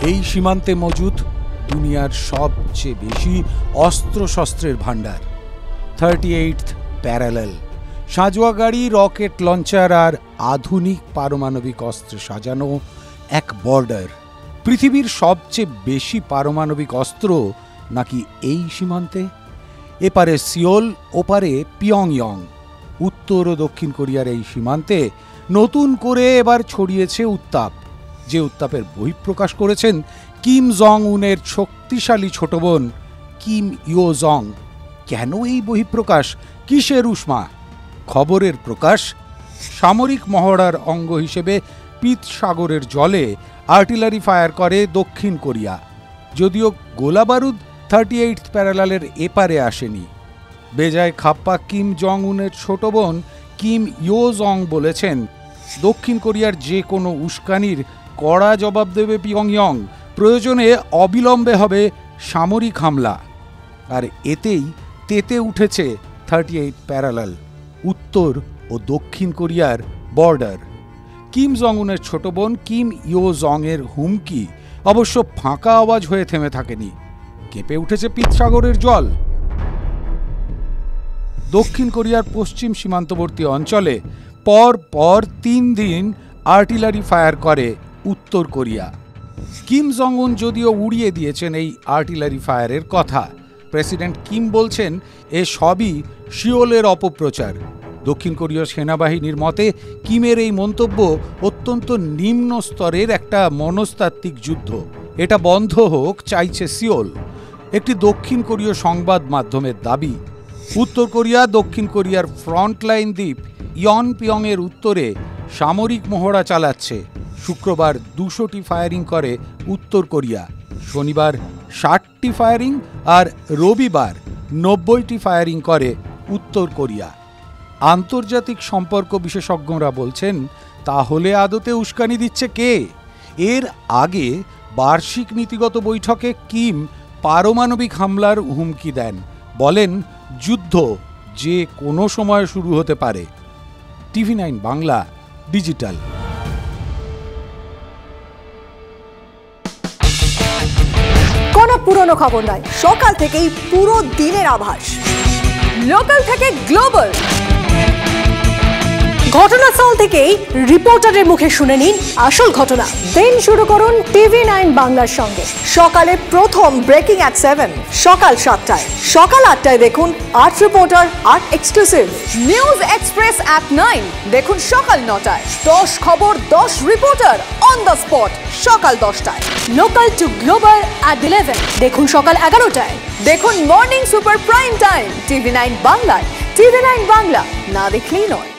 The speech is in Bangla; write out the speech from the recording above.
এই সীমান্তে মজুদ দুনিয়ার সবচেয়ে বেশি অস্ত্রশস্ত্রের ভাণ্ডার। 38th প্যারালাল, সাঁজোয়া গাড়ি, রকেট লঞ্চার আর আধুনিক পারমাণবিক অস্ত্রে সাজানো এক বর্ডার। পৃথিবীর সবচেয়ে বেশি পারমাণবিক অস্ত্র নাকি এই সীমান্তে। এপারে সিওল, ওপারে পিয়ংইয়ং। উত্তর ও দক্ষিণ কোরিয়ার এই সীমান্তে নতুন করে এবার ছড়িয়েছে উত্তাপ, যে উত্তাপের বহিঃপ্রকাশ করেছেন কিম জং উনের শক্তিশালী ছোট বোন কিম ইয়ো জং। কেন এই বহিঃপ্রকাশ, কিসের উষ্মা? খবরের প্রকাশ, সামরিক মহড়ার অঙ্গ হিসেবে পিত সাগরের জলে আর্টিলারি ফায়ার করে দক্ষিণ কোরিয়া। যদিও গোলাবারুদ 38th প্যারালালের এপারে আসেনি। বেজায় খাপ্পা কিম জং উনের ছোট বোন কিম ইয়ো জং বলেছেন, দক্ষিণ কোরিয়ার যে কোনো উস্কানির কড়া জবাব দেবে পিয়ংইয়ং। প্রয়োজনে অবিলম্বে হবে সামরিক হামলা। আর এতেই তেতে উঠেছে 38th প্যারালাল, উত্তর ও দক্ষিণ কোরিয়ার বর্ডার। কিম জং উনের ছোট বোন কিম ইয়ো জং এর হুমকি অবশ্য ফাঁকা আওয়াজ হয়ে থেমে থাকেনি, কেঁপে উঠেছে পিত সাগরের জল। দক্ষিণ কোরিয়ার পশ্চিম সীমান্তবর্তী অঞ্চলে পর পর 3 দিন আর্টিলারি ফায়ার করে উত্তর কোরিয়া। কিম জং উন যদিও উড়িয়ে দিয়েছেন এই আর্টিলারি ফায়ারের কথা। প্রেসিডেন্ট কিম বলছেন এ সবই সিওলের অপপ্রচার। দক্ষিণ কোরীয় সেনাবাহিনীর মতে কিমের এই মন্তব্য অত্যন্ত নিম্ন স্তরের একটা মনস্তাত্ত্বিক যুদ্ধ। এটা বন্ধ হোক চাইছে সিওল, একটি দক্ষিণ কোরীয় সংবাদ মাধ্যমের দাবি। উত্তর কোরিয়া দক্ষিণ কোরিয়ার ফ্রন্টলাইন দ্বীপ ইয়নপিয়ং এর উত্তরে সামরিক মহড়া চালাচ্ছে। শুক্রবার 200টি ফায়ারিং করে উত্তর কোরিয়া, শনিবার 60টি ফায়ারিং আর রবিবার 90টি ফায়ারিং করে উত্তর কোরিয়া। আন্তর্জাতিক সম্পর্ক বিশেষজ্ঞরা বলছেন, তাহলে আদতে উস্কানি দিচ্ছে কে? এর আগে বার্ষিক নীতিগত বৈঠকে কিম পারমাণবিক হামলার হুমকি দেন, বলেন যুদ্ধ যে কোনো সময় শুরু হতে পারে। TV9 Bangla digital. কোনো পুরনো খবর নয়, সকাল থেকেই পুরো দিনের আভাস। লোকাল থেকে গ্লোবাল, ঘটনাস্থল থেকেই রিপোর্টারের মুখে শুনে নিন আসল ঘটনা। দিন শুরু করুন TV9 বাংলার সঙ্গে। সকালে প্রথম ব্রেকিং অ্যাট 7, সকাল 7টায়, সকাল 8টায় দেখুন 8 reporter 8 exclusive. News express at 9 দেখুন সকাল 9টায়। 10 খবর 10 রিপোর্টার অন দ্য স্পট সকাল 10টায়। লোকাল টু গ্লোবাল অ্যাট 11 দেখুন সকাল 11টায়। দেখুন morning super prime time TV9 বাংলায়। TV9 বাংলা না দেখলেই নয়।